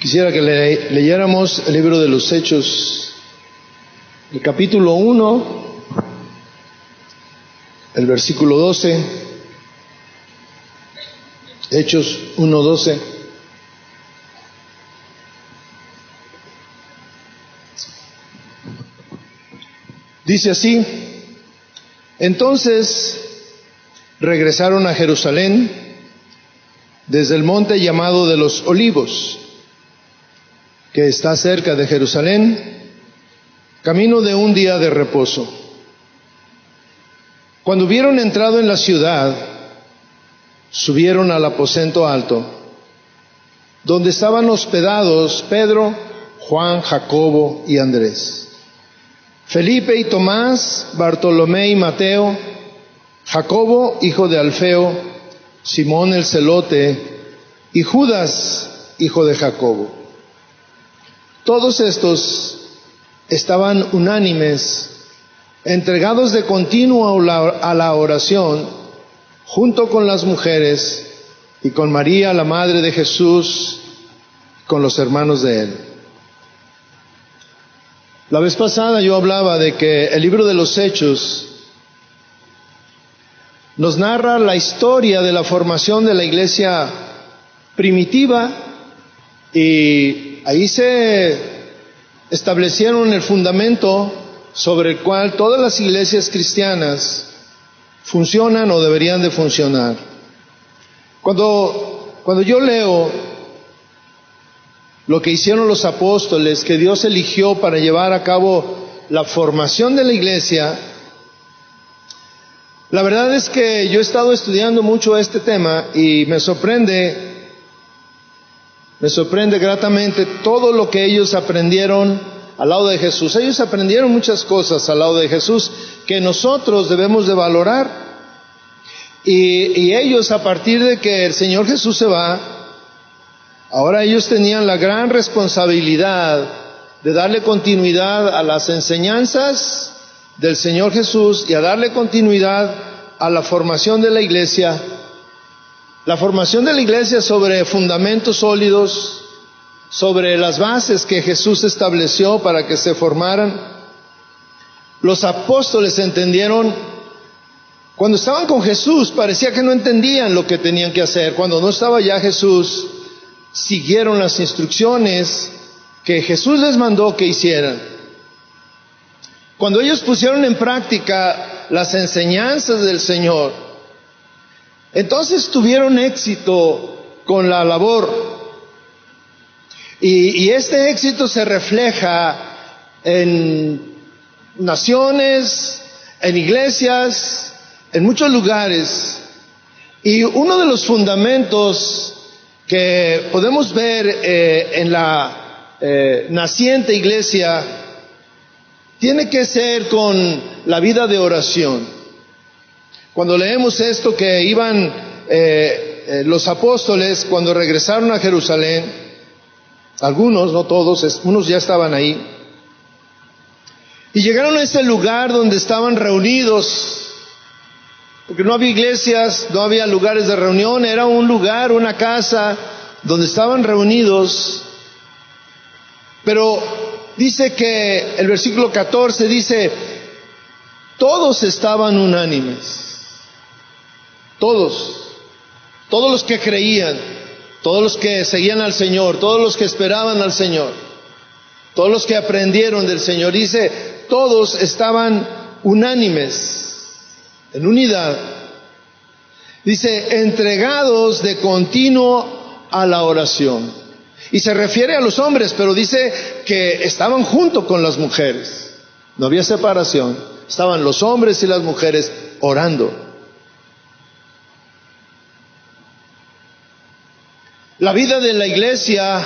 Quisiera que leyéramos el libro de los Hechos, el capítulo 1, el versículo 12, Hechos 1:12. Dice así: entonces regresaron a Jerusalén desde el monte llamado de los Olivos, que está cerca de Jerusalén, camino de un día de reposo. Cuando hubieron entrado en la ciudad, subieron al aposento alto, donde estaban hospedados Pedro, Juan, Jacobo y Andrés, Felipe y Tomás, Bartolomé y Mateo, Jacobo, hijo de Alfeo, Simón el celote, y Judas, hijo de Jacobo. Todos estos estaban unánimes, entregados de continuo a la oración, junto con las mujeres y con María, la madre de Jesús, con los hermanos de él. La vez pasada yo hablaba de que el libro de los Hechos nos narra la historia de la formación de la iglesia primitiva, y ahí se establecieron el fundamento sobre el cual todas las iglesias cristianas funcionan o deberían de funcionar. Cuando yo leo lo que hicieron los apóstoles, que Dios eligió para llevar a cabo la formación de la iglesia, la verdad es que yo he estado estudiando mucho este tema y me sorprende gratamente todo lo que ellos aprendieron al lado de Jesús. Ellos aprendieron muchas cosas al lado de Jesús que nosotros debemos de valorar. Y ellos, a partir de que el Señor Jesús se va, ahora ellos tenían la gran responsabilidad de darle continuidad a las enseñanzas del Señor Jesús y a darle continuidad a la formación de la iglesia. La formación de la iglesia sobre fundamentos sólidos, sobre las bases que Jesús estableció para que se formaran. Los apóstoles entendieron, cuando estaban con Jesús parecía que no entendían lo que tenían que hacer. Cuando no estaba ya Jesús, siguieron las instrucciones que Jesús les mandó que hicieran. Cuando ellos pusieron en práctica las enseñanzas del Señor, entonces tuvieron éxito con la labor. Y este éxito se refleja en naciones, en iglesias, en muchos lugares. Y uno de los fundamentos que podemos ver en la naciente iglesia tiene que ser con la vida de oración. Cuando leemos esto, que iban los apóstoles cuando regresaron a Jerusalén, algunos, no todos, unos ya estaban ahí, y llegaron a ese lugar donde estaban reunidos, porque no había iglesias, no había lugares de reunión, era un lugar, una casa donde estaban reunidos. Pero dice que el versículo 14 dice: todos estaban unánimes. Todos los que creían, todos los que seguían al Señor, todos los que esperaban al Señor, todos los que aprendieron del Señor, dice, todos estaban unánimes, en unidad. Dice, entregados de continuo a la oración. Y se refiere a los hombres, pero dice que estaban junto con las mujeres. No había separación. Estaban los hombres y las mujeres orando. La vida de la iglesia,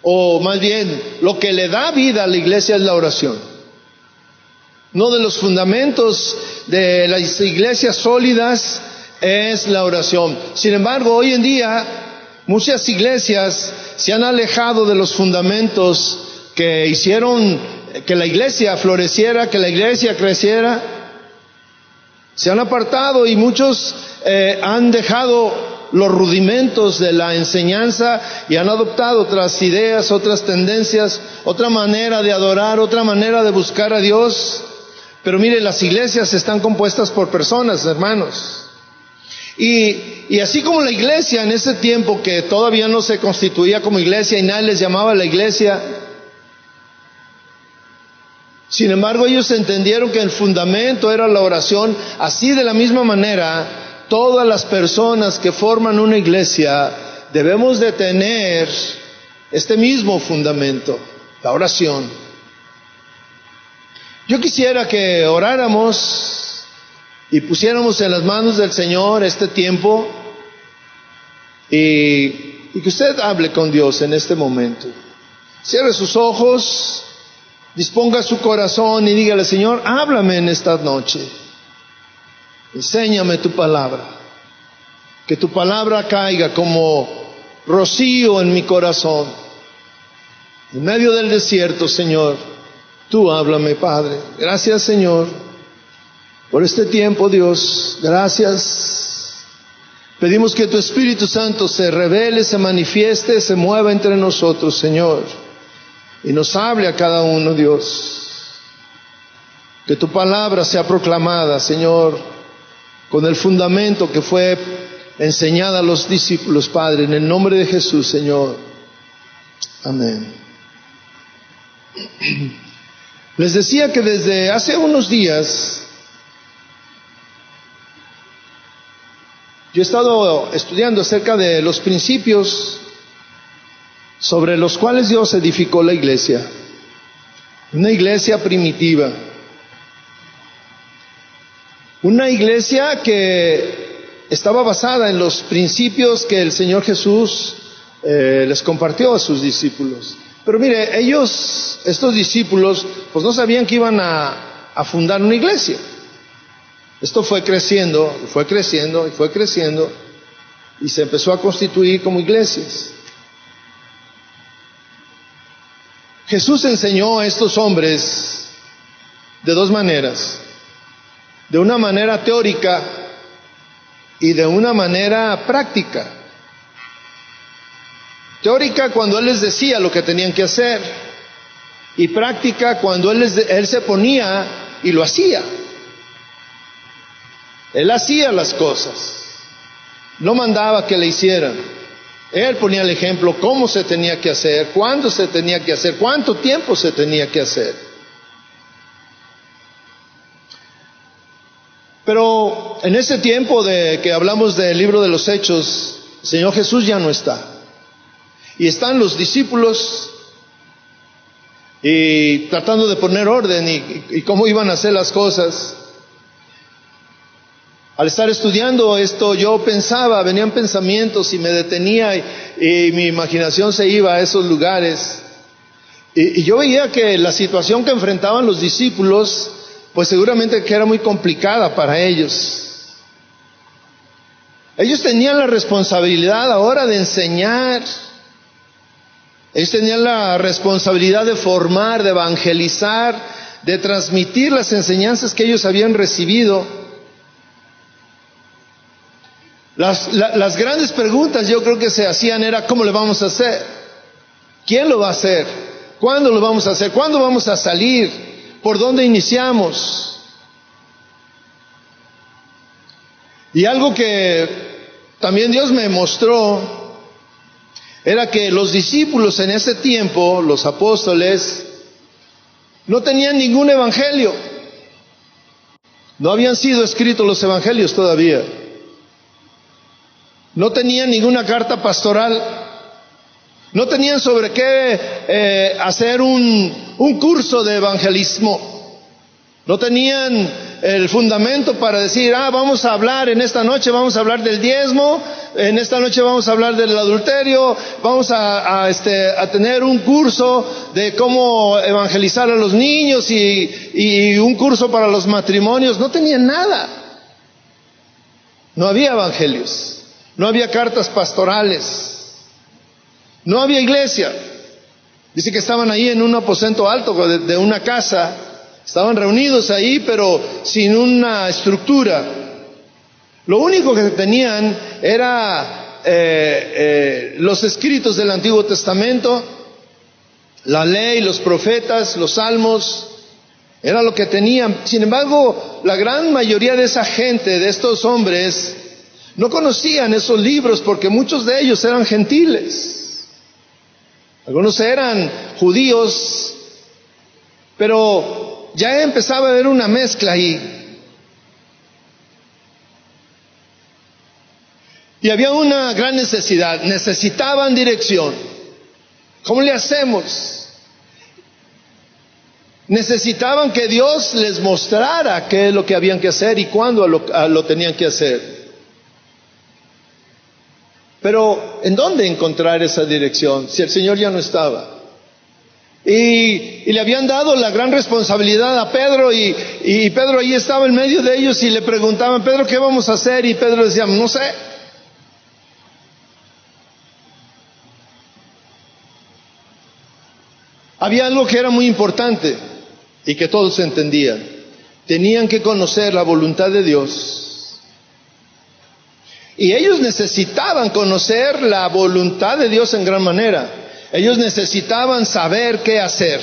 o más bien, lo que le da vida a la iglesia es la oración. Uno de los fundamentos de las iglesias sólidas es la oración. Sin embargo, hoy en día, muchas iglesias se han alejado de los fundamentos que hicieron que la iglesia floreciera, que la iglesia creciera. Se han apartado y muchos han dejado los rudimentos de la enseñanza y han adoptado otras ideas, otras tendencias, otra manera de adorar, otra manera de buscar a Dios. Pero mire, las iglesias están compuestas por personas, hermanos. Y así como la iglesia en ese tiempo que todavía no se constituía como iglesia y nadie les llamaba la iglesia, sin embargo ellos entendieron que el fundamento era la oración. Así de la misma manera, todas las personas que forman una iglesia debemos de tener este mismo fundamento, la oración. Yo quisiera que oráramos y pusiéramos en las manos del Señor este tiempo y que usted hable con Dios en este momento. Cierre sus ojos, disponga su corazón y dígale: Señor, háblame en esta noche. Enséñame tu palabra. Que tu palabra caiga como rocío en mi corazón. En medio del desierto, Señor, tú háblame, Padre. Gracias, Señor, por este tiempo, Dios. Gracias. Pedimos que tu Espíritu Santo se revele, se manifieste, se mueva entre nosotros, Señor, y nos hable a cada uno, Dios. Que tu palabra sea proclamada, Señor, con el fundamento que fue enseñada a los discípulos, Padre, en el nombre de Jesús, Señor. Amén. Les decía que desde hace unos días yo he estado estudiando acerca de los principios sobre los cuales Dios edificó la iglesia. Una iglesia primitiva. Una iglesia que estaba basada en los principios que el Señor Jesús les compartió a sus discípulos. Pero mire, ellos, estos discípulos, pues no sabían que iban a fundar una iglesia. Esto fue creciendo, y fue creciendo, y fue creciendo, y se empezó a constituir como iglesias. Jesús enseñó a estos hombres de dos maneras: de una manera teórica y de una manera práctica. Teórica cuando Él les decía lo que tenían que hacer, y práctica cuando Él se ponía y lo hacía. Él hacía las cosas, no mandaba que le hicieran. Él ponía el ejemplo, cómo se tenía que hacer, cuándo se tenía que hacer, cuánto tiempo se tenía que hacer. Pero en ese tiempo de que hablamos del libro de los Hechos, el Señor Jesús ya no está. Y están los discípulos y tratando de poner orden y cómo iban a hacer las cosas. Al estar estudiando esto, yo pensaba, venían pensamientos y me detenía y mi imaginación se iba a esos lugares. Y yo veía que la situación que enfrentaban los discípulos, pues seguramente que era muy complicada para ellos. Ellos tenían la responsabilidad ahora de enseñar. Ellos tenían la responsabilidad de formar, de evangelizar, de transmitir las enseñanzas que ellos habían recibido. Las grandes preguntas yo creo que se hacían era: ¿cómo le vamos a hacer? ¿Quién lo va a hacer? ¿Cuándo lo vamos a hacer? ¿Cuándo vamos a salir? ¿Por dónde iniciamos? Y algo que también Dios me mostró era que los discípulos en ese tiempo, los apóstoles, no tenían ningún evangelio. No habían sido escritos los evangelios todavía. No tenían ninguna carta pastoral. No tenían sobre qué hacer un curso de evangelismo. No tenían el fundamento para decir: vamos a hablar en esta noche, vamos a hablar del diezmo, en esta noche vamos a hablar del adulterio, vamos a tener un curso de cómo evangelizar a los niños y un curso para los matrimonios. No tenían nada. No había evangelios. No había cartas pastorales, no había iglesia. Dice que estaban ahí en un aposento alto de una casa, estaban reunidos ahí pero sin una estructura. Lo único que tenían era los escritos del Antiguo Testamento, la ley, los profetas, los salmos, era lo que tenían. Sin embargo, la gran mayoría de esa gente, de estos hombres, no conocían esos libros porque muchos de ellos eran gentiles. Algunos eran judíos, pero ya empezaba a haber una mezcla ahí. Y había una gran necesidad, necesitaban dirección. ¿Cómo le hacemos? Necesitaban que Dios les mostrara qué es lo que habían que hacer y cuándo lo tenían que hacer. Pero, ¿en dónde encontrar esa dirección si el Señor ya no estaba? Y le habían dado la gran responsabilidad a Pedro y Pedro ahí estaba en medio de ellos y le preguntaban, Pedro, ¿qué vamos a hacer? Y Pedro decía, no sé. Había algo que era muy importante y que todos entendían. Tenían que conocer la voluntad de Dios. Y ellos necesitaban conocer la voluntad de Dios en gran manera. Ellos necesitaban saber qué hacer.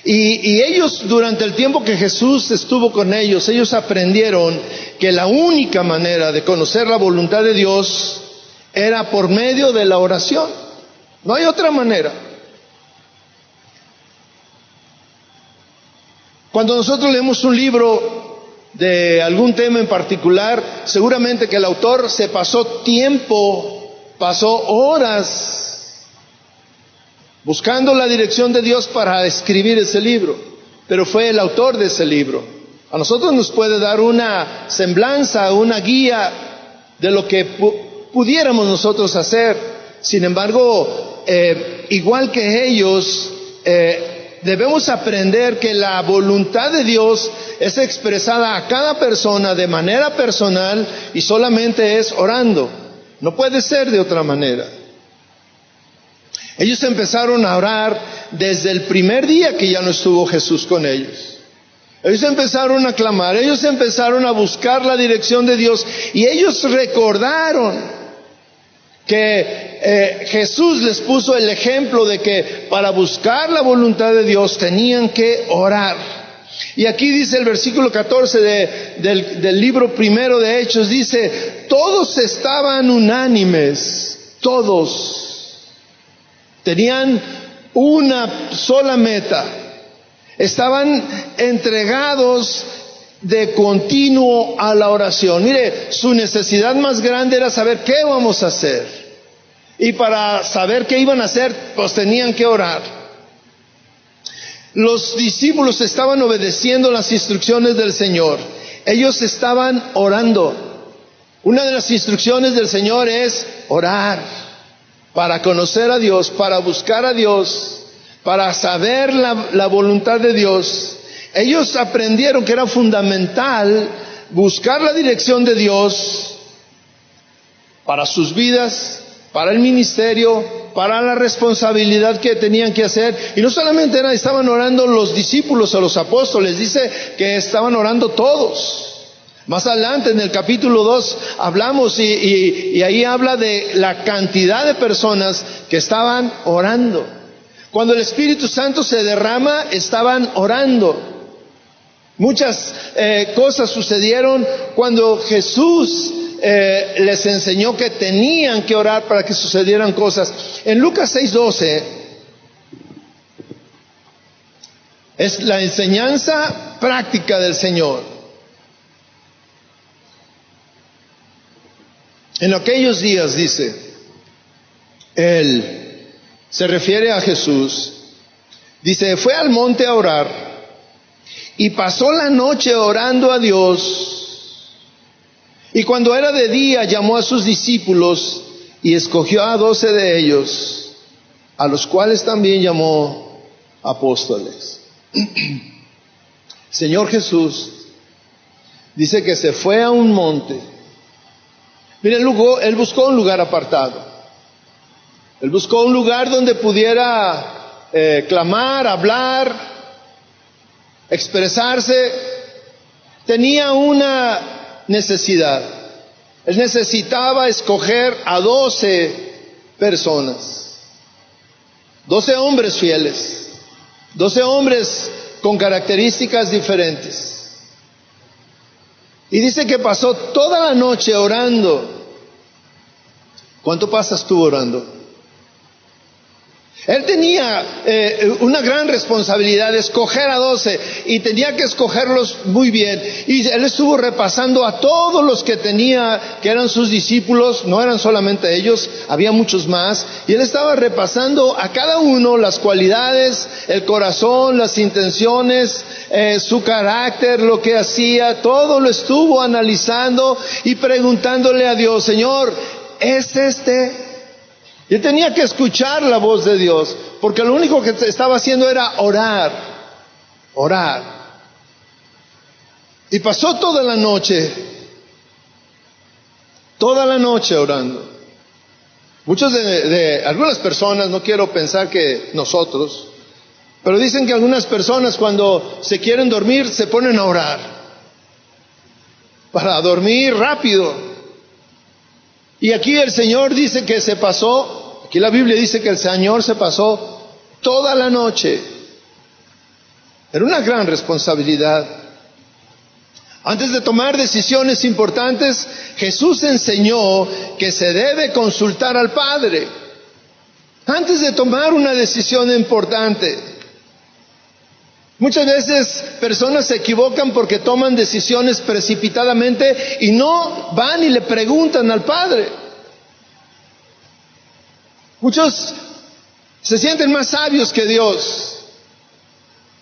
Y ellos, durante el tiempo que Jesús estuvo con ellos, ellos aprendieron que la única manera de conocer la voluntad de Dios era por medio de la oración. No hay otra manera. Cuando nosotros leemos un libro de algún tema en particular, seguramente que el autor se pasó tiempo, pasó horas buscando la dirección de Dios para escribir ese libro, pero fue el autor de ese libro. A nosotros nos puede dar una semblanza, una guía de lo que pudiéramos nosotros hacer. Sin embargo, igual que ellos, debemos aprender que la voluntad de Dios es expresada a cada persona de manera personal y solamente es orando. No puede ser de otra manera. Ellos empezaron a orar desde el primer día que ya no estuvo Jesús con ellos. Ellos empezaron a clamar, ellos empezaron a buscar la dirección de Dios y ellos recordaron que Jesús les puso el ejemplo de que para buscar la voluntad de Dios tenían que orar. Y aquí dice el versículo 14 del libro primero de Hechos, dice, todos estaban unánimes, todos tenían una sola meta, estaban entregados de continuo a la oración. Mire, su necesidad más grande era saber qué vamos a hacer. Y para saber qué iban a hacer, pues tenían que orar. Los discípulos estaban obedeciendo las instrucciones del Señor. Ellos estaban orando. Una de las instrucciones del Señor es orar. Para conocer a Dios, para buscar a Dios, para saber la voluntad de Dios. Ellos aprendieron que era fundamental buscar la dirección de Dios para sus vidas, para el ministerio, para la responsabilidad que tenían que hacer. Y no solamente estaban orando los discípulos o los apóstoles, dice que estaban orando todos. Más adelante en el capítulo 2 hablamos y ahí habla de la cantidad de personas que estaban orando. Cuando el Espíritu Santo se derrama, estaban orando. Muchas cosas sucedieron cuando Jesús les enseñó que tenían que orar para que sucedieran cosas. En Lucas 6:12 es la enseñanza práctica del Señor. En aquellos días, dice, Él se refiere a Jesús, dice, fue al monte a orar y pasó la noche orando a Dios. Y cuando era de día llamó a sus discípulos y escogió a 12 de ellos, a los cuales también llamó apóstoles. Señor Jesús dice que se fue a un monte. Miren, Él buscó un lugar apartado. Él buscó un lugar donde pudiera clamar, hablar, expresarse. Tenía una necesidad. Él necesitaba escoger a 12 personas, 12 hombres fieles, 12 hombres con características diferentes. Y dice que pasó toda la noche orando. ¿Cuánto pasas tú orando? Él tenía una gran responsabilidad de escoger a 12 y tenía que escogerlos muy bien. Y él estuvo repasando a todos los que tenía, que eran sus discípulos, no eran solamente ellos, había muchos más. Y él estaba repasando a cada uno las cualidades, el corazón, las intenciones, su carácter, lo que hacía, todo lo estuvo analizando y preguntándole a Dios, Señor, ¿es este? Yo tenía que escuchar la voz de Dios, porque lo único que estaba haciendo era orar. Y pasó toda la noche orando. Muchos de algunas personas, no quiero pensar que nosotros, pero dicen que algunas personas cuando se quieren dormir se ponen a orar, para dormir rápido. Y aquí el Señor dice que se pasó. Aquí la Biblia dice que el Señor se pasó toda la noche. Era una gran responsabilidad. Antes de tomar decisiones importantes, Jesús enseñó que se debe consultar al Padre. Antes de tomar una decisión importante. Muchas veces personas se equivocan porque toman decisiones precipitadamente y no van y le preguntan al Padre. Muchos se sienten más sabios que Dios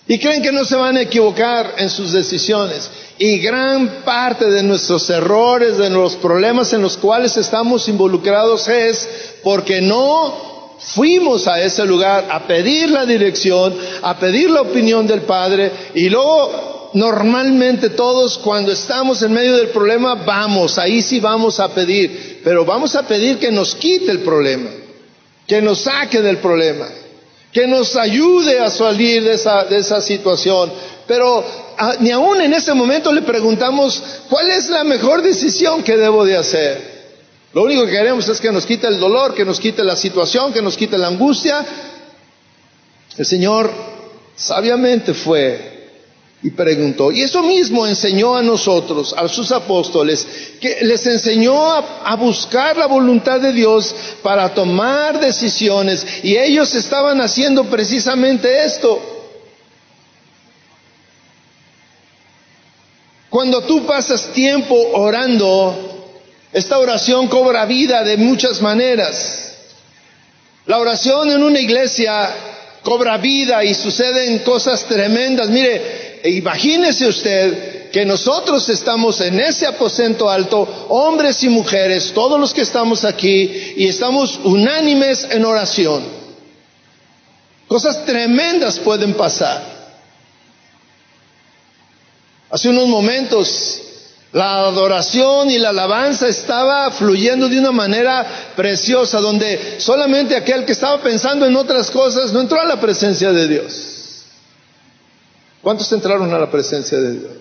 y creen que no se van a equivocar en sus decisiones. Y gran parte de nuestros errores, de los problemas en los cuales estamos involucrados es porque no fuimos a ese lugar a pedir la dirección, a pedir la opinión del Padre. Y luego normalmente todos cuando estamos en medio del problema ahí sí vamos a pedir, pero vamos a pedir que nos quite el problema, que nos saque del problema, que nos ayude a salir de esa situación. Pero ni aún en ese momento le preguntamos, ¿cuál es la mejor decisión que debo de hacer? Lo único que queremos es que nos quite el dolor, que nos quite la situación, que nos quite la angustia. El Señor sabiamente fue y preguntó. Y eso mismo enseñó a nosotros, a sus apóstoles, que les enseñó a buscar la voluntad de Dios para tomar decisiones. Y ellos estaban haciendo precisamente esto. Cuando tú pasas tiempo orando, esta oración cobra vida de muchas maneras. La oración en una iglesia cobra vida y suceden cosas tremendas. Mire, imagínese usted que nosotros estamos en ese aposento alto, hombres y mujeres, todos los que estamos aquí, y estamos unánimes en oración. Cosas tremendas pueden pasar. Hace unos momentos la adoración y la alabanza estaba fluyendo de una manera preciosa, donde solamente aquel que estaba pensando en otras cosas no entró a la presencia de Dios. ¿Cuántos entraron a la presencia de Dios?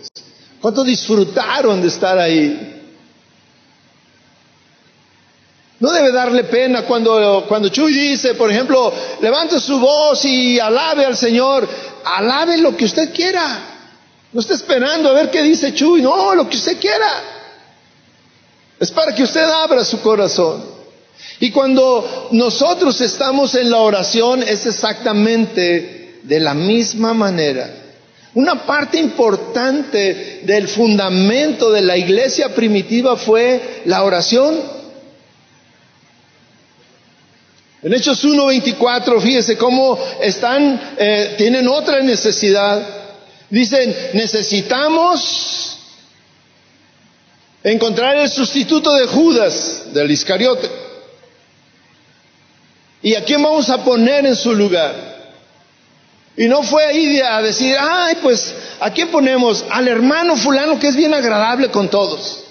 ¿Cuántos disfrutaron de estar ahí? No debe darle pena cuando Chuy dice, por ejemplo, levante su voz y alabe al Señor. Alabe lo que usted quiera. No está esperando a ver qué dice Chuy. No, lo que usted quiera. Es para que usted abra su corazón. Y cuando nosotros estamos en la oración es exactamente de la misma manera. Una parte importante del fundamento de la iglesia primitiva fue la oración. En Hechos 1:24, fíjese cómo tienen otra necesidad. Dicen, necesitamos encontrar el sustituto de Judas, del Iscariote. ¿Y a quién vamos a poner en su lugar? Y no fue ahí a decir, pues, ¿a quién ponemos? Al hermano fulano que es bien agradable con todos.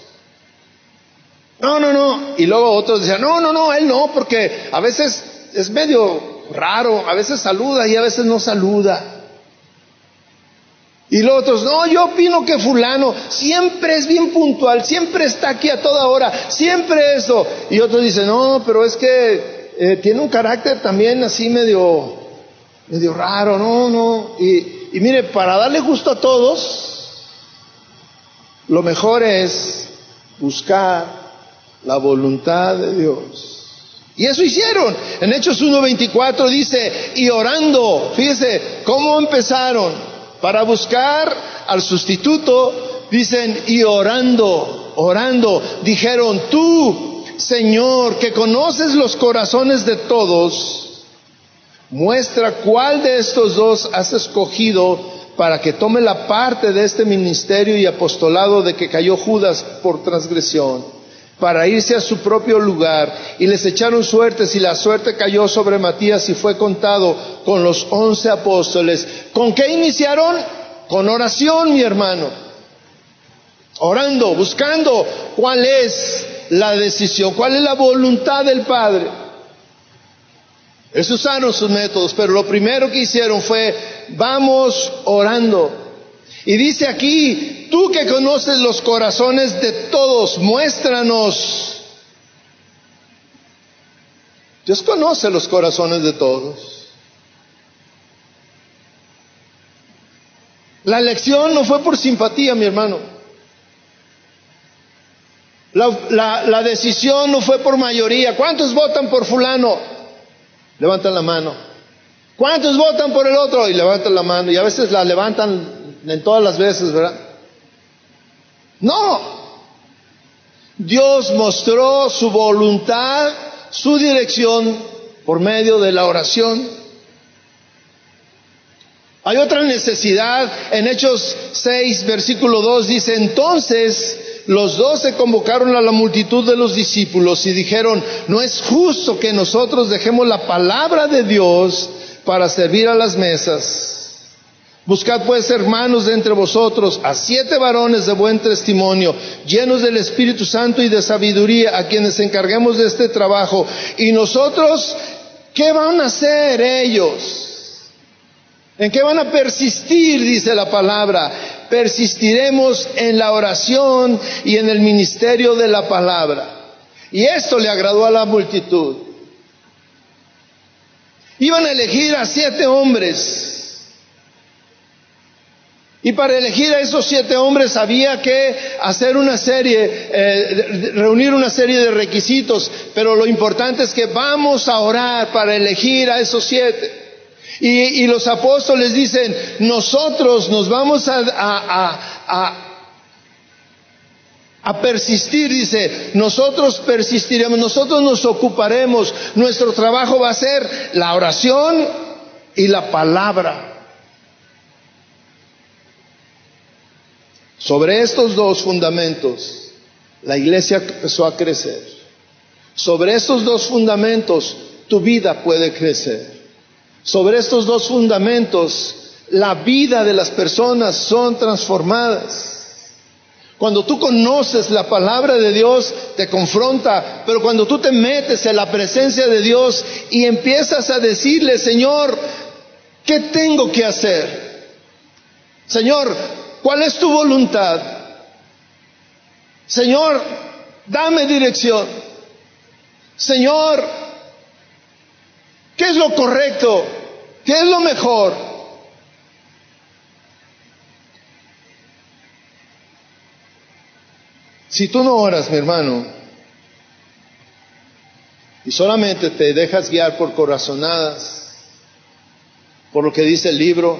No. Y luego otros decían, no, él no, porque a veces es medio raro, a veces saluda y a veces no saluda. Y los otros, no, yo opino que fulano siempre es bien puntual, siempre está aquí a toda hora, siempre eso. Y otros dicen, no, pero es que tiene un carácter también así medio raro, no. Y mire, para darle gusto a todos, lo mejor es buscar la voluntad de Dios. Y eso hicieron. En Hechos 1:24 dice, y orando, fíjese cómo empezaron. Para buscar al sustituto, dicen, y orando, dijeron, tú, Señor, que conoces los corazones de todos, muestra cuál de estos dos has escogido para que tome la parte de este ministerio y apostolado de que cayó Judas por transgresión, para irse a su propio lugar. Y les echaron suertes, y la suerte cayó sobre Matías y fue contado con los 11 apóstoles. ¿Con qué iniciaron? Con oración, mi hermano. Orando, buscando cuál es la decisión, cuál es la voluntad del Padre. Ellos usaron sus métodos, pero lo primero que hicieron fue, vamos orando. Y dice aquí, tú que conoces los corazones de todos, muéstranos. Dios conoce los corazones de todos. La elección no fue por simpatía, mi hermano. La decisión no fue por mayoría. ¿Cuántos votan por fulano? Levantan la mano. ¿Cuántos votan por el otro? Y levantan la mano. Y a veces la levantan en todas las veces, ¿verdad? No. Dios mostró su voluntad, su dirección por medio de la oración. Hay otra necesidad. En Hechos 6, versículo 2 dice, entonces los 12 convocaron a la multitud de los discípulos y dijeron, no es justo que nosotros dejemos la palabra de Dios para servir a las mesas. Buscad pues, hermanos, de entre vosotros a 7 varones de buen testimonio, llenos del Espíritu Santo y de sabiduría, a quienes encarguemos de este trabajo. Y nosotros, ¿qué van a hacer ellos? ¿En qué van a persistir? Dice la palabra. Persistiremos en la oración y en el ministerio de la palabra. Y esto le agradó a la multitud. Iban a elegir a 7 hombres. Y para elegir a esos 7 hombres había que hacer reunir una serie de requisitos. Pero lo importante es que vamos a orar para elegir a esos 7. Y los apóstoles dicen, nosotros nos vamos a persistir, dice, nosotros persistiremos, nosotros nos ocuparemos, nuestro trabajo va a ser la oración y la palabra. Sobre estos 2 fundamentos, la iglesia empezó a crecer. Sobre estos 2 fundamentos, tu vida puede crecer. Sobre estos 2 fundamentos, la vida de las personas son transformadas. Cuando tú conoces la palabra de Dios, te confronta, pero cuando tú te metes en la presencia de Dios y empiezas a decirle, Señor, ¿qué tengo que hacer? Señor, ¿cuál es tu voluntad? Señor, dame dirección. Señor, ¿qué es lo correcto? ¿Qué es lo mejor? Si tú no oras, mi hermano, y solamente te dejas guiar por corazonadas, por lo que dice el libro,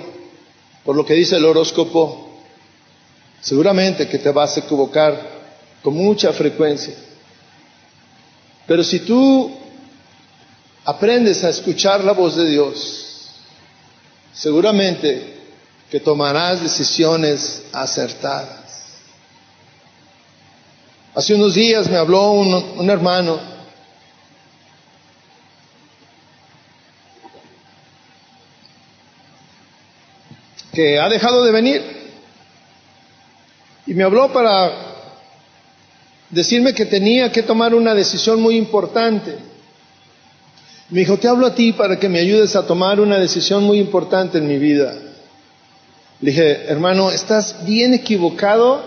por lo que dice el horóscopo, seguramente que te vas a equivocar con mucha frecuencia. Pero si tú aprendes a escuchar la voz de Dios, seguramente que tomarás decisiones acertadas. Hace unos días me habló un hermano que ha dejado de venir y me habló para decirme que tenía que tomar una decisión muy importante. Me dijo, te hablo a ti para que me ayudes a tomar una decisión muy importante en mi vida. Le dije, hermano, estás bien equivocado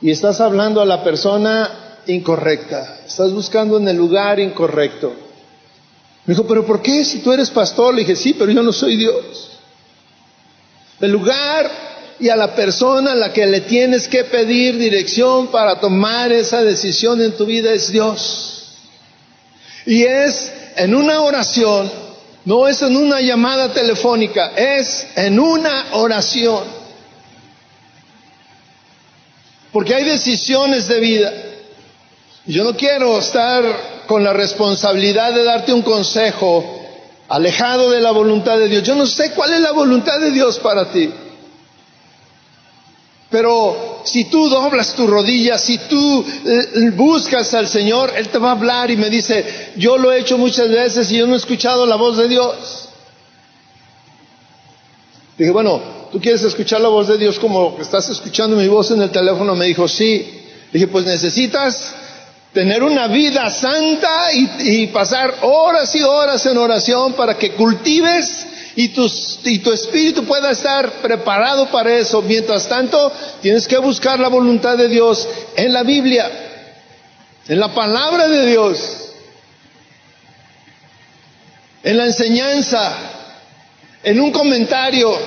y estás hablando a la persona incorrecta. Estás buscando en el lugar incorrecto. Me dijo, ¿pero por qué? Si tú eres pastor. Le dije, sí, pero yo no soy Dios. El lugar y a la persona a la que le tienes que pedir dirección para tomar esa decisión en tu vida es Dios. Y es en una oración. No es en una llamada telefónica, es en una oración. Porque hay decisiones de vida. Y yo no quiero estar con la responsabilidad de darte un consejo alejado de la voluntad de Dios. Yo no sé cuál es la voluntad de Dios para ti. Pero si tú doblas tu rodilla, si tú buscas al Señor, Él te va a hablar y me dice, yo lo he hecho muchas veces y yo no he escuchado la voz de Dios. Dije, bueno, ¿tú quieres escuchar la voz de Dios como estás escuchando mi voz en el teléfono? Me dijo, sí. Dije, pues necesitas tener una vida santa y pasar horas y horas en oración para que cultives y tu espíritu pueda estar preparado para eso. Mientras tanto, tienes que buscar la voluntad de Dios en la Biblia, en la palabra de Dios, en la enseñanza, en un comentario.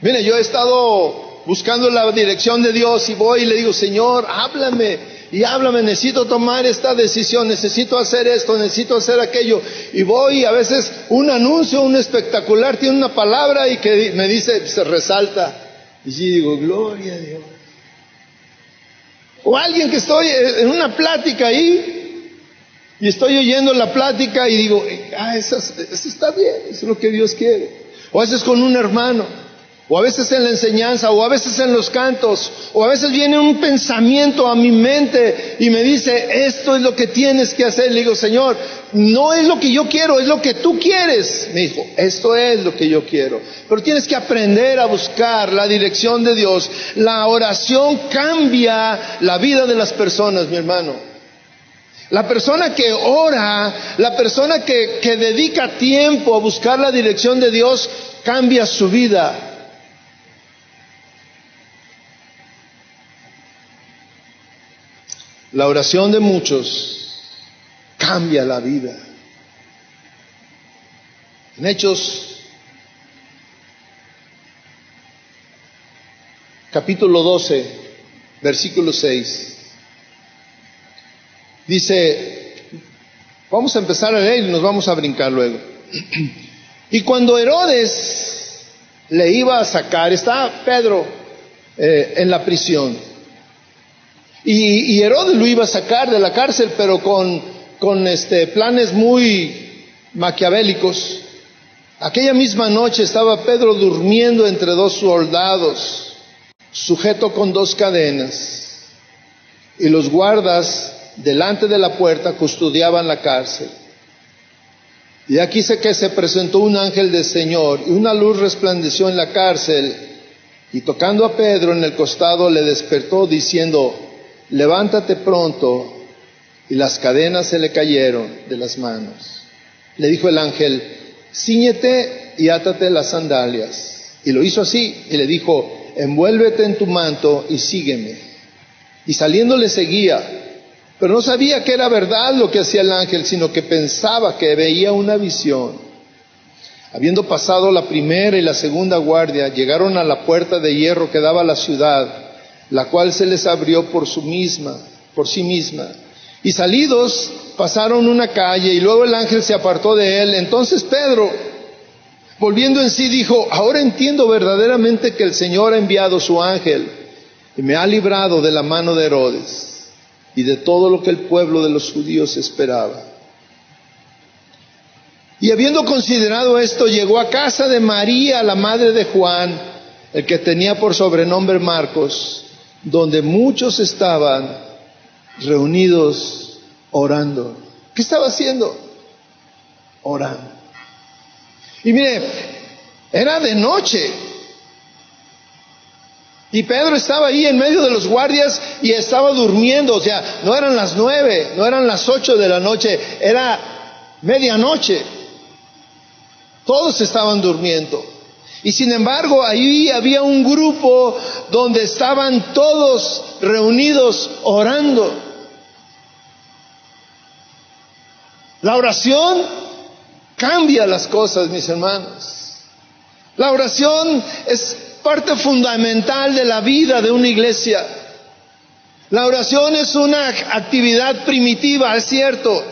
Mire, yo he estado buscando la dirección de Dios y voy y le digo, Señor, háblame. Y háblame, necesito tomar esta decisión, necesito hacer esto, necesito hacer aquello. Y voy y a veces un anuncio, un espectacular, tiene una palabra y que me dice, se resalta. Y yo digo, gloria a Dios. O alguien que estoy en una plática ahí y estoy oyendo la plática y digo, eso está bien, eso es lo que Dios quiere. O a veces con un hermano. O a veces en la enseñanza, o a veces en los cantos, o a veces viene un pensamiento a mi mente y me dice, esto es lo que tienes que hacer. Le digo, Señor, no es lo que yo quiero, es lo que tú quieres. Me dijo, esto es lo que yo quiero. Pero tienes que aprender a buscar la dirección de Dios. La oración cambia la vida de las personas, mi hermano. La persona que ora, la persona que dedica tiempo a buscar la dirección de Dios, cambia su vida. La oración de muchos cambia la vida. En Hechos, capítulo 12, versículo 6, dice, vamos a empezar a leer y nos vamos a brincar luego. Y cuando Herodes le iba a sacar, estaba Pedro en la prisión. Y Herodes lo iba a sacar de la cárcel, pero con planes muy maquiavélicos. Aquella misma noche estaba Pedro durmiendo entre dos soldados, sujeto con dos cadenas, y los guardas delante de la puerta custodiaban la cárcel. Y aquí sé que se presentó un ángel del Señor, y una luz resplandeció en la cárcel, y tocando a Pedro en el costado le despertó diciendo, levántate pronto, y las cadenas se le cayeron de las manos. Le dijo el ángel, cíñete y átate las sandalias. Y lo hizo así, y le dijo, envuélvete en tu manto y sígueme. Y saliendo le seguía, pero no sabía que era verdad lo que hacía el ángel, sino que pensaba que veía una visión. Habiendo pasado la primera y la segunda guardia, llegaron a la puerta de hierro que daba a la ciudad, la cual se les abrió por sí misma. Y salidos pasaron una calle y luego el ángel se apartó de él. Entonces Pedro, volviendo en sí, dijo, ahora entiendo verdaderamente que el Señor ha enviado su ángel y me ha librado de la mano de Herodes y de todo lo que el pueblo de los judíos esperaba. Y habiendo considerado esto, llegó a casa de María, la madre de Juan, el que tenía por sobrenombre Marcos, donde muchos estaban reunidos orando. ¿Qué estaba haciendo? Orando. Y mire, era de noche. Y Pedro estaba ahí en medio de los guardias y estaba durmiendo. O sea, no eran las 9, no eran las 8 de la noche, era medianoche. Todos estaban durmiendo. Y sin embargo, ahí había un grupo donde estaban todos reunidos orando. La oración cambia las cosas, mis hermanos. La oración es parte fundamental de la vida de una iglesia. La oración es una actividad primitiva, es cierto,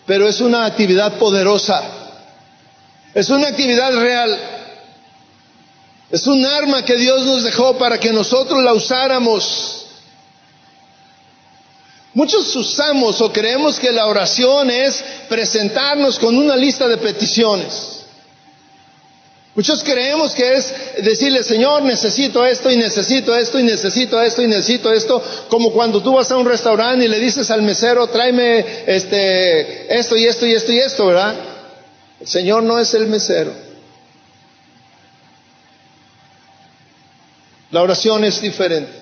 pero es una actividad poderosa. Es una actividad real. Es un arma que Dios nos dejó para que nosotros la usáramos. Muchos usamos o creemos que la oración es presentarnos con una lista de peticiones. Muchos creemos que es decirle, Señor, necesito esto y necesito esto y necesito esto y necesito esto, como cuando tú vas a un restaurante y le dices al mesero, tráeme esto y esto y esto y esto, ¿verdad? El Señor no es el mesero. La oración es diferente.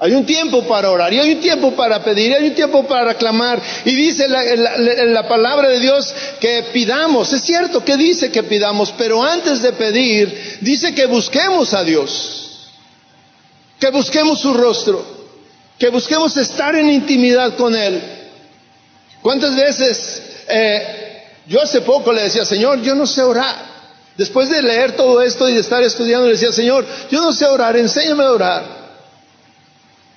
Hay un tiempo para orar, y hay un tiempo para pedir, y hay un tiempo para clamar. Y dice la palabra de Dios que pidamos. Es cierto que dice que pidamos, pero antes de pedir, dice que busquemos a Dios. Que busquemos su rostro. Que busquemos estar en intimidad con Él. ¿Cuántas veces yo hace poco le decía, Señor, yo no sé orar? Después de leer todo esto y de estar estudiando, le decía, Señor, yo no sé orar, enséñame a orar.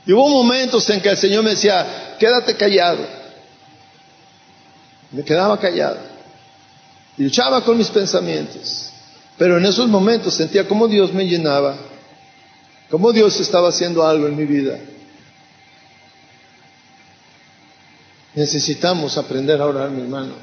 Y hubo momentos en que el Señor me decía, quédate callado. Me quedaba callado. Y luchaba con mis pensamientos. Pero en esos momentos sentía cómo Dios me llenaba. Cómo Dios estaba haciendo algo en mi vida. Necesitamos aprender a orar, mi hermano.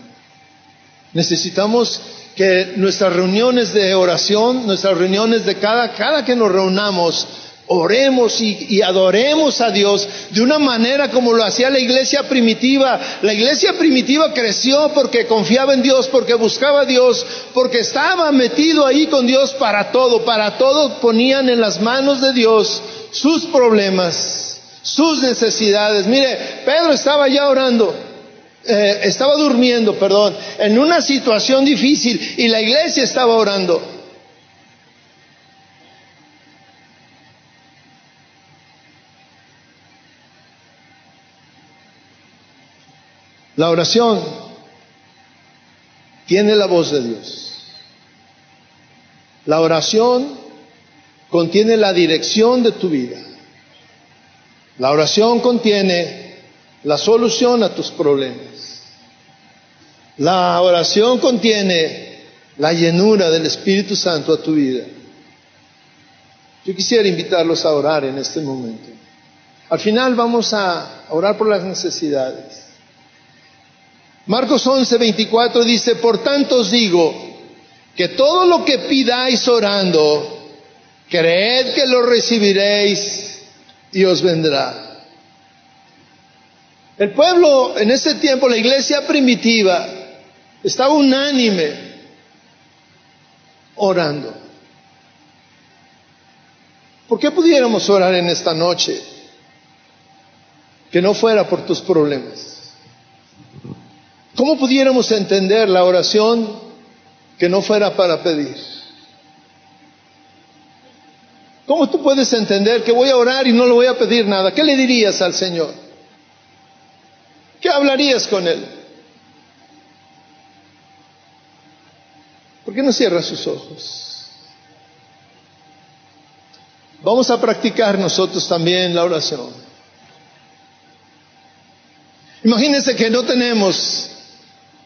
Necesitamos que nuestras reuniones de oración, nuestras reuniones de cada que nos reunamos, oremos y adoremos a Dios de una manera como lo hacía la iglesia primitiva. La iglesia primitiva creció porque confiaba en Dios, porque buscaba a Dios, porque estaba metido ahí con Dios para todo ponían en las manos de Dios sus problemas, sus necesidades. Mire, Pedro estaba ya orando, estaba durmiendo, en una situación difícil, y la iglesia estaba orando. La oración tiene la voz de Dios. La oración contiene la dirección de tu vida. La oración contiene la solución a tus problemas. La oración contiene la llenura del Espíritu Santo a tu vida. Yo quisiera invitarlos a orar en este momento. Al final vamos a orar por las necesidades. Marcos 11:24 dice, por tanto os digo, que todo lo que pidáis orando, creed que lo recibiréis y os vendrá. El pueblo en ese tiempo, la iglesia primitiva, estaba unánime orando. ¿Por qué pudiéramos orar en esta noche que no fuera por tus problemas? ¿Cómo pudiéramos entender la oración que no fuera para pedir? ¿Cómo tú puedes entender que voy a orar y no le voy a pedir nada? ¿Qué le dirías al Señor? ¿Qué hablarías con Él? ¿Por qué no cierra sus ojos? Vamos a practicar nosotros también la oración. Imagínense que no tenemos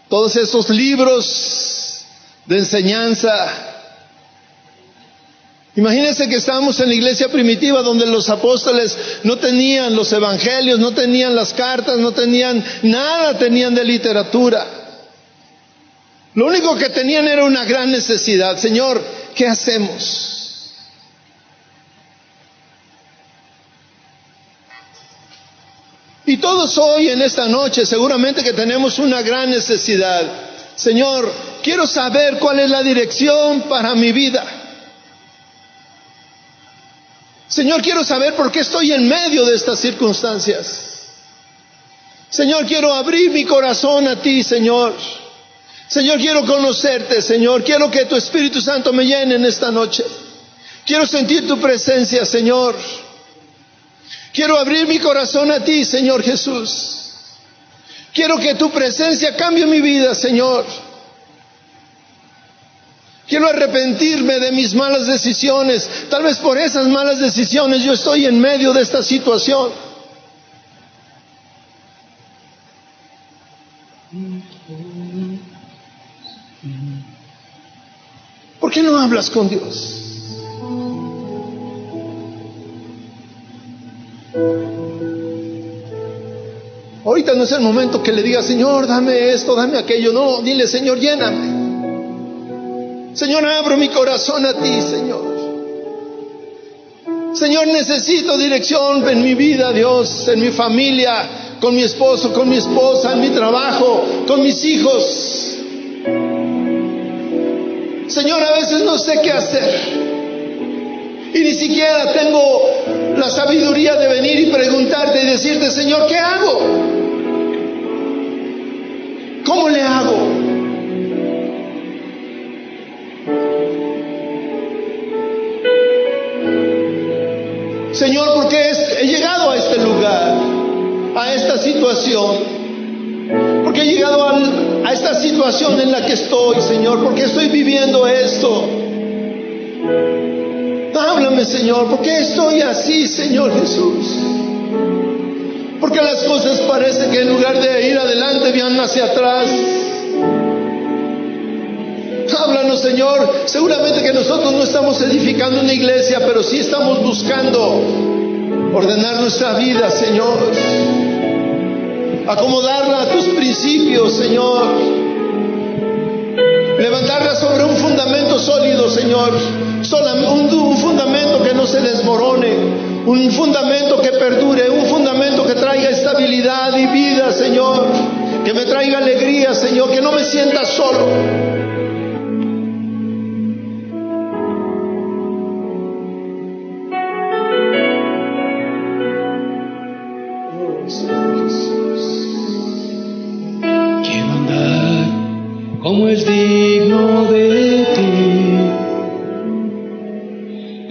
todos esos libros de enseñanza. Imagínense que estábamos en la iglesia primitiva donde los apóstoles no tenían los evangelios, no tenían las cartas, no tenían nada, tenían de literatura. Lo único que tenían era una gran necesidad. Señor, ¿qué hacemos? Y todos hoy en esta noche seguramente que tenemos una gran necesidad. Señor, quiero saber cuál es la dirección para mi vida. Señor, quiero saber por qué estoy en medio de estas circunstancias. Señor, quiero abrir mi corazón a ti, Señor. Señor, quiero conocerte, Señor. Quiero que tu Espíritu Santo me llene en esta noche. Quiero sentir tu presencia, Señor. Quiero abrir mi corazón a ti, Señor Jesús. Quiero que tu presencia cambie mi vida, Señor. Quiero arrepentirme de mis malas decisiones. Tal vez por esas malas decisiones yo estoy en medio de esta situación. ¿Por qué no hablas con Dios? Ahorita no es el momento que le diga, Señor, dame esto, dame aquello. No, dile, Señor, lléname. Señor, abro mi corazón a ti, Señor. Señor, necesito dirección en mi vida, Dios, en mi familia, con mi esposo, con mi esposa, en mi trabajo, con mis hijos. Señor, a veces no sé qué hacer. Y ni siquiera tengo la sabiduría de venir y preguntarte y decirte, Señor, ¿qué hago? ¿Cómo le hago? Señor, porque he llegado a este lugar, a esta situación, porque he llegado a esta situación en la que estoy, Señor, porque estoy viviendo esto. Háblame, Señor, ¿por qué estoy así, Señor Jesús? Porque las cosas parece que en lugar de ir adelante van hacia atrás. Háblanos, Señor. Seguramente que nosotros no estamos edificando una iglesia, pero sí estamos buscando ordenar nuestra vida, Señor. Acomodarla a tus principios, Señor. Levantarla sobre un fundamento sólido, Señor. Un fundamento que no se desmorone. Un fundamento que perdure. Un fundamento que traiga estabilidad y vida, Señor. Que me traiga alegría, Señor. Que no me sienta solo. Como es digno de ti,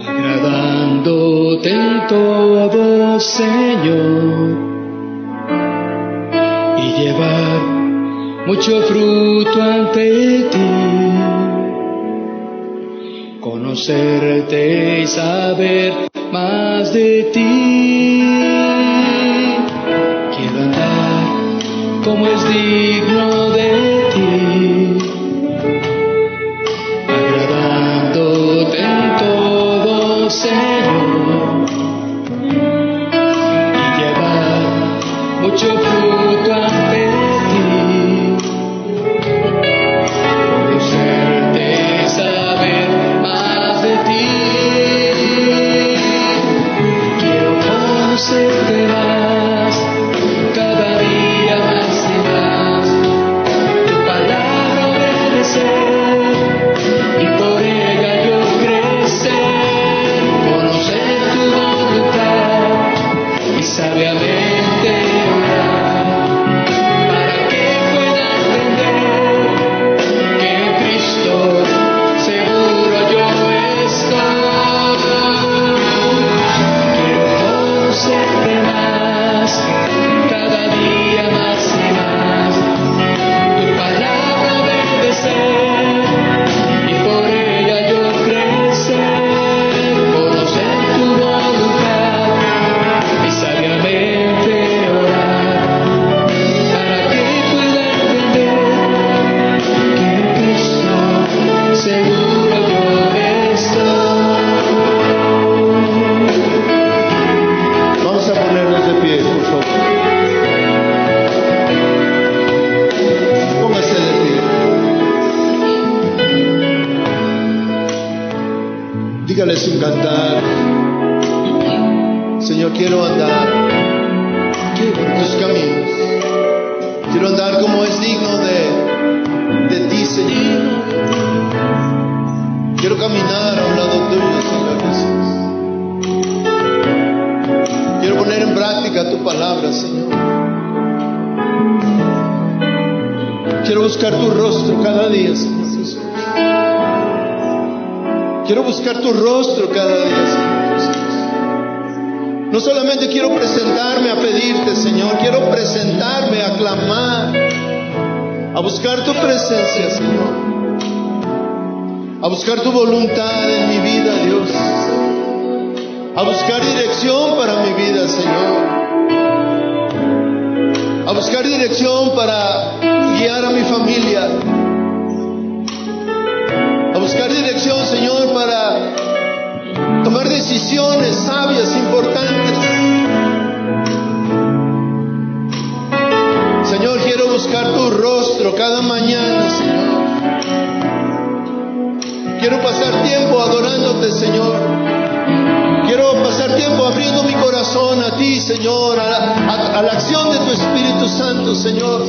agradándote en todo, Señor, y llevar mucho fruto ante ti, conocerte y saber más de ti. Quiero andar como es digno de ti, Señor, y llevar mucho fruto ante ti, conocerte y saber más de ti. Quiero conocerte más, cada día más y más, tu palabra obedecer y por ella yo crecer. Sabiamente orar, para que pueda entender que en Cristo seguro yo estoy. Quiero conocerte más, cada día más y más, tu palabra obedecer y por ella yo crecer, conocer tu voluntad y sabiamente orar, para que pueda entender que en Cristo seguro yo estoy. Vamos a ponernos de pie, por favor. Póngase de pie. Dígale sin cantar, Señor, quiero andar en tus caminos. Quiero andar como es digno de ti, Señor. Quiero caminar a un lado tuyo, Señor Jesús. Quiero poner en práctica tu palabra, Señor. Quiero Quiero buscar tu rostro cada día, Señor Jesús. Quiero buscar tu rostro cada día, Señor Jesús. No solamente quiero presentarme a pedirte, Señor, quiero presentarme a clamar, a buscar tu presencia, Señor, a buscar tu voluntad en mi vida, Dios, a buscar dirección para mi vida, Señor, a buscar dirección para guiar a mi familia, a buscar dirección, Señor, para tomar decisiones sabias, importantes. Señor, quiero buscar tu rostro cada mañana, Señor. Quiero pasar tiempo adorándote, Señor. Quiero pasar tiempo abriendo mi corazón a ti, Señor, a la acción de tu Espíritu Santo, Señor.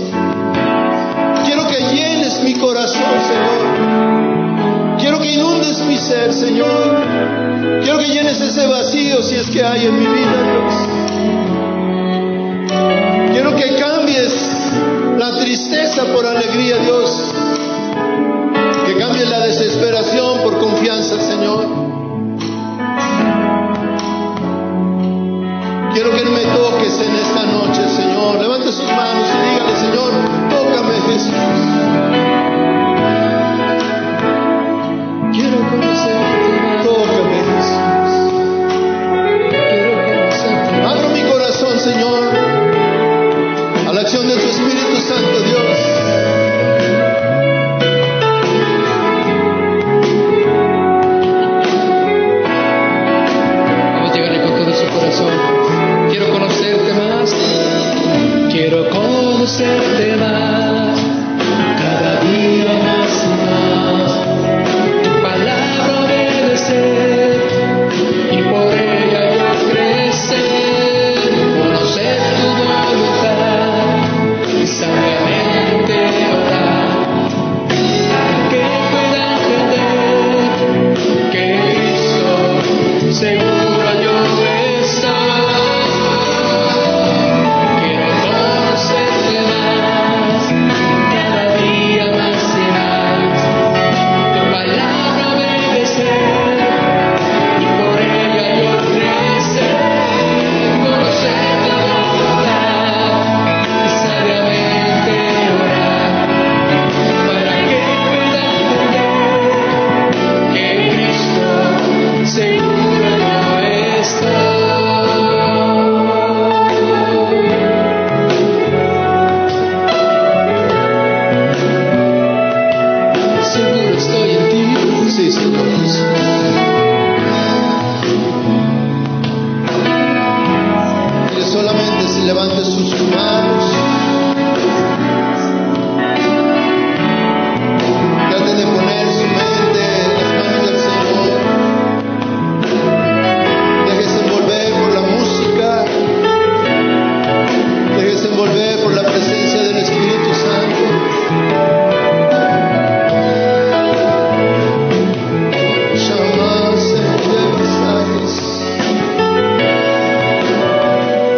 Quiero que llenes mi corazón, Señor. Quiero que inundes mi ser, Señor. Quiero que llenes ese vacío si es que hay en mi vida, Dios. Quiero que cambies la tristeza por alegría, Dios. Que cambies la desesperación por confianza, Señor. Quiero que me toques en esta noche, Señor. Levante sus manos y dígale, Señor, tócame, Jesús. Quiero conocerte, tócame, Jesús. Quiero conocerte. Abro mi corazón, Señor, a la acción de tu Espíritu Santo, Dios. Vamos a llegarle con todo su corazón. Quiero conocerte más. Quiero conocerte más. Cada día más y más. Tu palabra obedecer y por ella yo crecer. Conocer tu voluntad y sabiamente orar. Para que pueda entender que Cristo seguro yo estoy. Quiero conocerte más, cada día más y más. Tu palabra obedecer y por ella yo crecer. Conocer tu voluntad y sabiamente orar. Para que pueda entender que Cristo seguro yo estoy. Seguro estoy en ti. Sí, Señor Jesús. Que solamente se levante sus manos. Traten de poner su mente en las manos del Señor. Déjese envolver por la música. Déjese envolver por la presencia del Espíritu Santo. Llamarse de mensajes.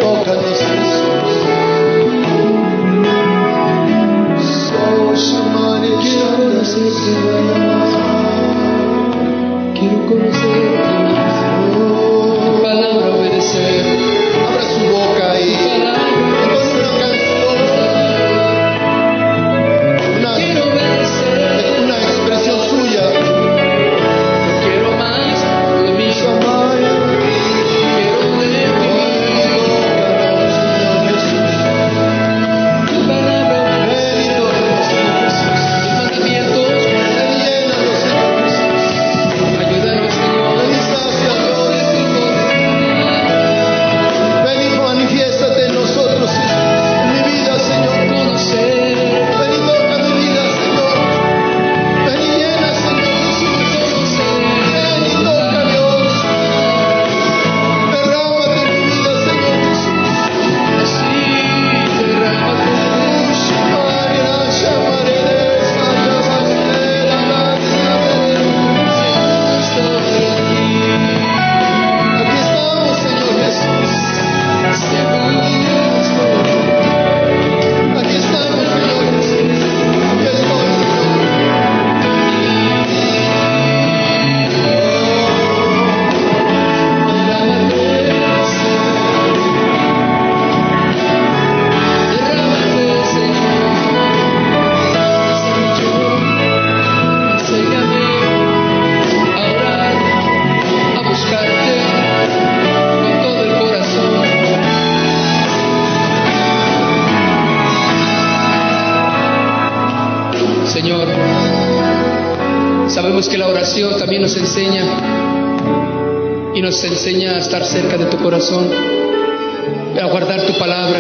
Tócanos, Jesús. So llamar y Quiero conocerte más. Quiero conocerte más. Tu palabra obedecer. abra su boca y con una canción, Quiero obedecer. una expresión suya. Quiero más de mí. Llamar Quiero de ti. tócanos, Señor Jesús. Tu palabra Ven y tócanos, Señor Jesús. tus mandamientos. Ven y llénanos, Señor Jesús. Ayúdanos, Señor. Ven y Sabemos que la oración también nos enseña y nos enseña a estar cerca de tu corazón, a guardar tu palabra,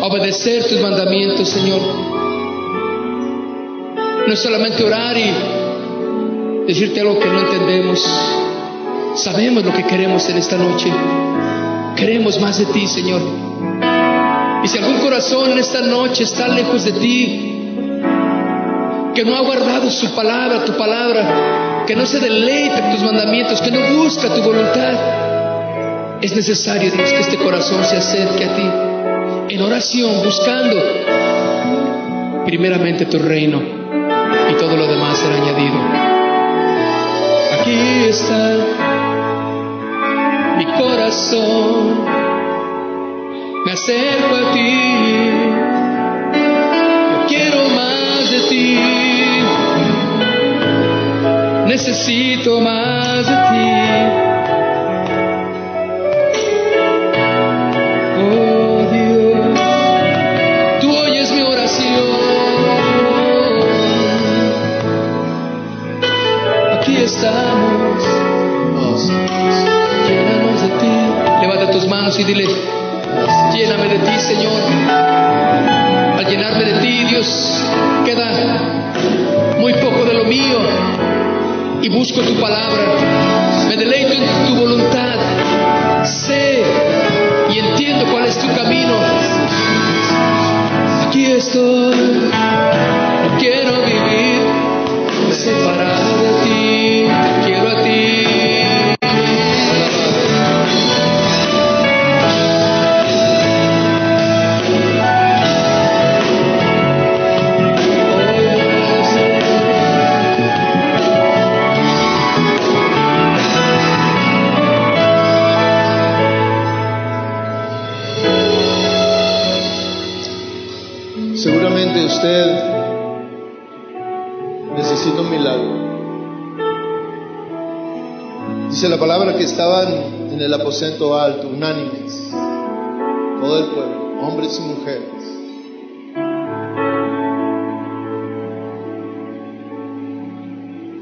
a obedecer tus mandamientos, Señor. No es solamente orar y decirte algo que no entendemos. Sabemos lo que queremos en esta noche. Queremos más de ti, Señor. Y si algún corazón en esta noche está lejos de ti, que no ha guardado su palabra, tu palabra, que no se deleita en tus mandamientos, que no busca tu voluntad, es necesario, Dios, que este corazón se acerque a ti en oración, buscando primeramente tu reino, y todo lo demás será añadido. Aquí está mi corazón, me acerco a ti, yo quiero más de ti, necesito más de ti. Oh Dios, tú oyes mi oración. Aquí estamos, llénanos de ti. Levanta tus manos y dile: lléname de ti, Señor. Al llenarme de ti, Dios, queda muy poco de lo mío y busco tu palabra. Me deleito en tu voluntad. Sé y entiendo cuál es tu camino. Aquí estoy. No quiero vivir separado de ti. Quiero a ti. Seguramente usted necesita un milagro. Dice la palabra que estaban en el aposento alto, unánimes, todo el pueblo, hombres y mujeres.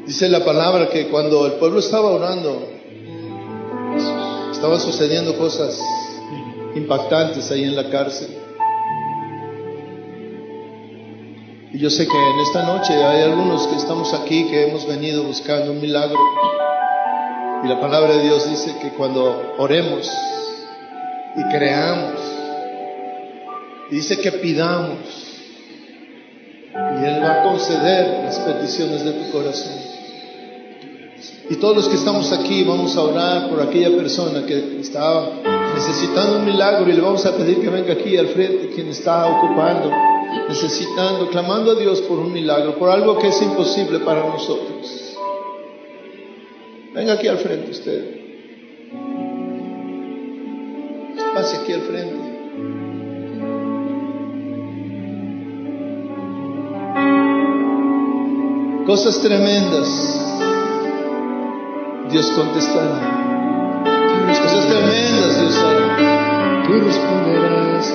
Dice la palabra que cuando el pueblo estaba orando, estaban sucediendo cosas impactantes ahí en la cárcel. Y yo sé que en esta noche hay algunos que estamos aquí que hemos venido buscando un milagro. Y la palabra de Dios dice que cuando oremos y creamos, dice que pidamos, y Él va a conceder las peticiones de tu corazón. Y todos los que estamos aquí vamos a orar por aquella persona que estaba necesitando un milagro, y le vamos a pedir que venga aquí al frente, quien está ocupando, necesitando, clamando a Dios por un milagro, por algo que es imposible para nosotros. Venga aquí al frente usted. Pase aquí al frente. Cosas tremendas Dios contestará. Cosas tremendas Dios hará. Tú responderás.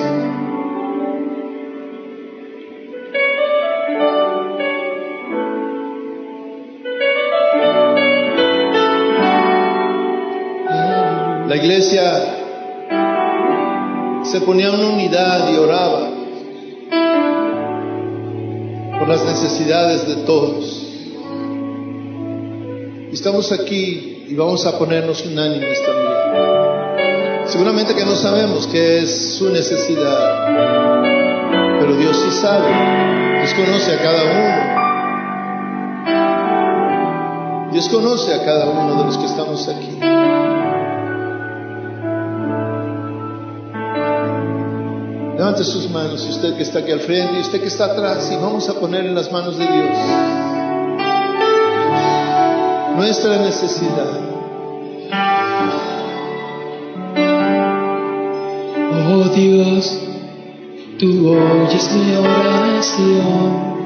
La iglesia se ponía en unidad y oraba por las necesidades de todos. Estamos aquí y vamos a ponernos unánimes también. Seguramente que no sabemos qué es su necesidad, pero Dios sí sabe. Dios conoce a cada uno. Dios conoce a cada uno de los que estamos aquí. Levante sus manos, y usted que está aquí al frente y usted que está atrás, y vamos a poner en las manos de Dios nuestra necesidad. Oh Dios, tú oyes mi oración.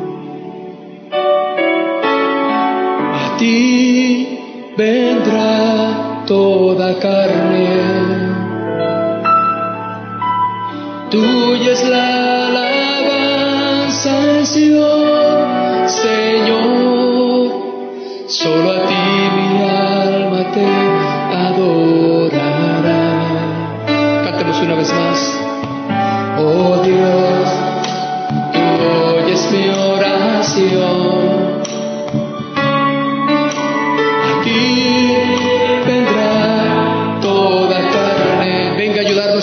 A ti vendrá toda carne. Tuya es la alabanza en Sion, Señor.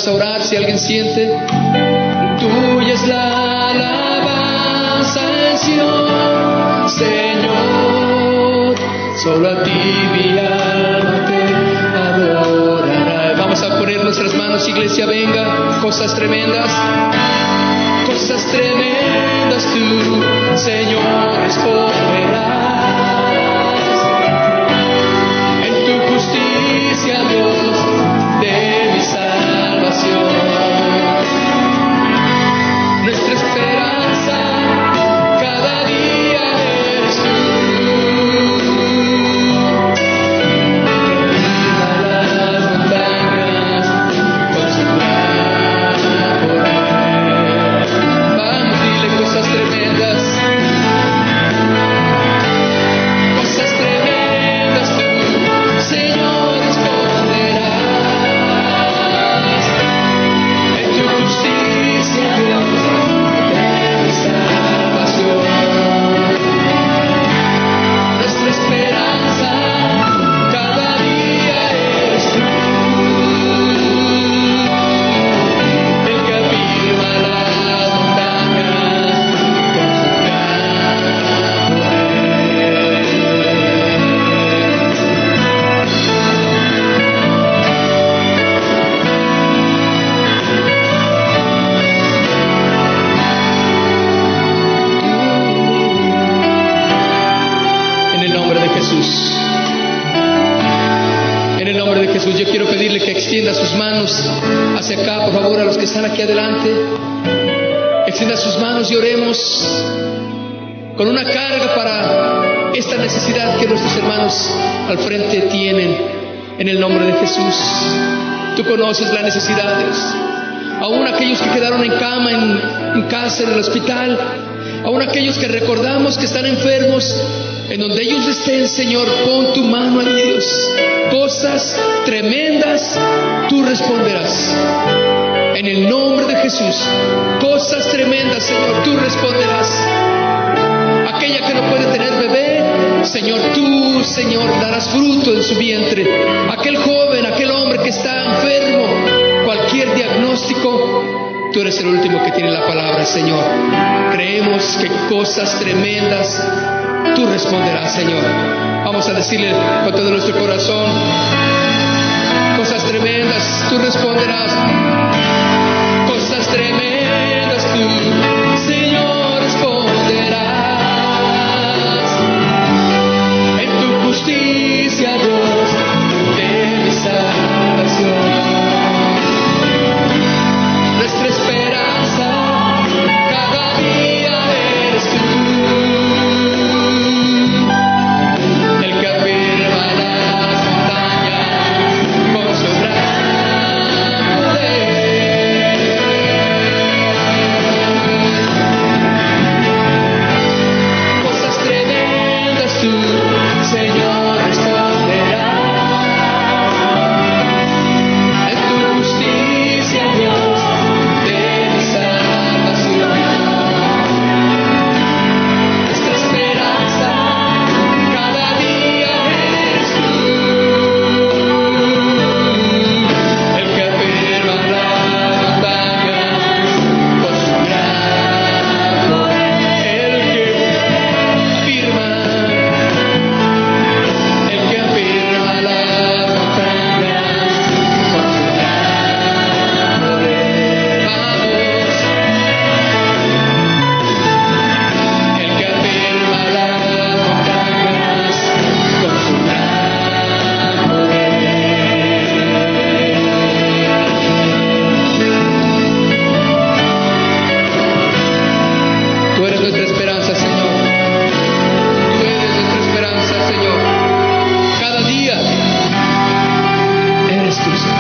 a orar si alguien siente. Tuya es la alabanza en Sion, Señor, solo a ti mi alma te adorará. Vamos a poner nuestras manos, iglesia, venga. Cosas tremendas tú, Señor, responderás. En tu justicia, Dios, de mi salvación. Nuestra esperanza cada día eres tú. A las montañas con su gran poder. Vamos, dile cosas tremendas. Cosas tremendas tú, Señor, responderás. En tu justicia, Dios, de mi salvación. Nuestra esperanza cada día eres tú. El que afirma las montañas con su gran poder. En el nombre de Jesús. En el nombre de Jesús, yo quiero pedirle que extienda sus manos hacia acá, por favor, a los que están aquí adelante. Extienda sus manos y oremos con una carga para esta necesidad que nuestros hermanos al frente tienen. En el nombre de Jesús. Tú conoces las necesidades. Aún aquellos que quedaron en cama, en casa, en el hospital. Aún aquellos que recordamos que están enfermos. En donde ellos estén, Señor, pon tu mano en ellos. Cosas tremendas tú responderás. En el nombre de Jesús. Cosas tremendas, Señor, tú responderás. Aquella que no puede tener bebé, Señor, tú, Señor, darás fruto en su vientre. Aquel joven, aquel hombre que está enfermo, cualquier diagnóstico, tú eres el último que tiene la palabra, Señor. Creemos que cosas tremendas tú responderás, Señor. Vamos a decirle con todo nuestro corazón, cosas tremendas tú responderás. Cosas tremendas tú, Señor, responderás. En tu justicia, Dios, de mi salvación. Nuestra esperanza cada día eres tú. El que afirma las montañas con su gran poder. Cosas tremendas tú, Señor, responderás. En tu justicia, Dios, de mi salvación. Nuestra esperanza cada día eres tú. El que afirma las montañas con su gran poder. El que afirma las montañas con su gran poder. Vamos. El que afirma las montañas con su gran poder. Tú eres nuestra esperanza, Señor. Tú eres nuestra esperanza, Señor. Cada día eres tú, Señor.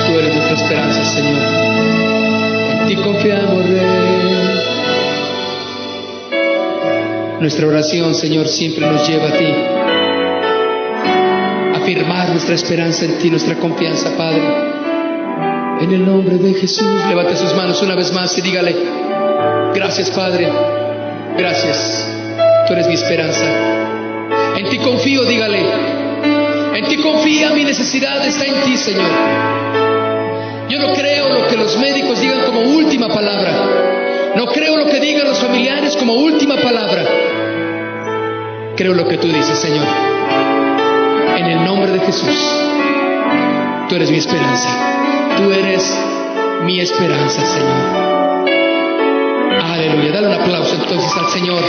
Tú eres nuestra esperanza, Señor. En ti confiamos, Rey. Nuestra oración, Señor, siempre nos lleva a ti. Afirmar nuestra esperanza en ti, nuestra confianza, Padre. En el nombre de Jesús, levante sus manos una vez más y dígale: gracias, Padre. Gracias. Tú eres mi esperanza. En ti confío, dígale. En ti confía, mi necesidad está en ti, Señor. Yo no creo lo que los médicos digan como última palabra. No creo lo que digan los familiares como última palabra. Creo lo que tú dices, Señor. En el nombre de Jesús. Tú eres mi esperanza. Tú eres mi esperanza, Señor. Aleluya. Dale un aplauso entonces al Señor.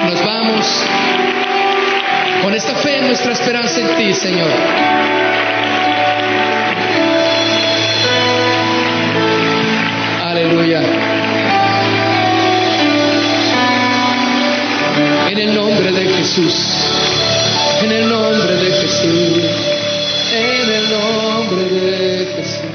Nos vamos con esta fe en nuestra esperanza en ti, Señor. Aleluya. En el nombre de Jesús. En el nombre de Jesús. En el nombre de Jesús.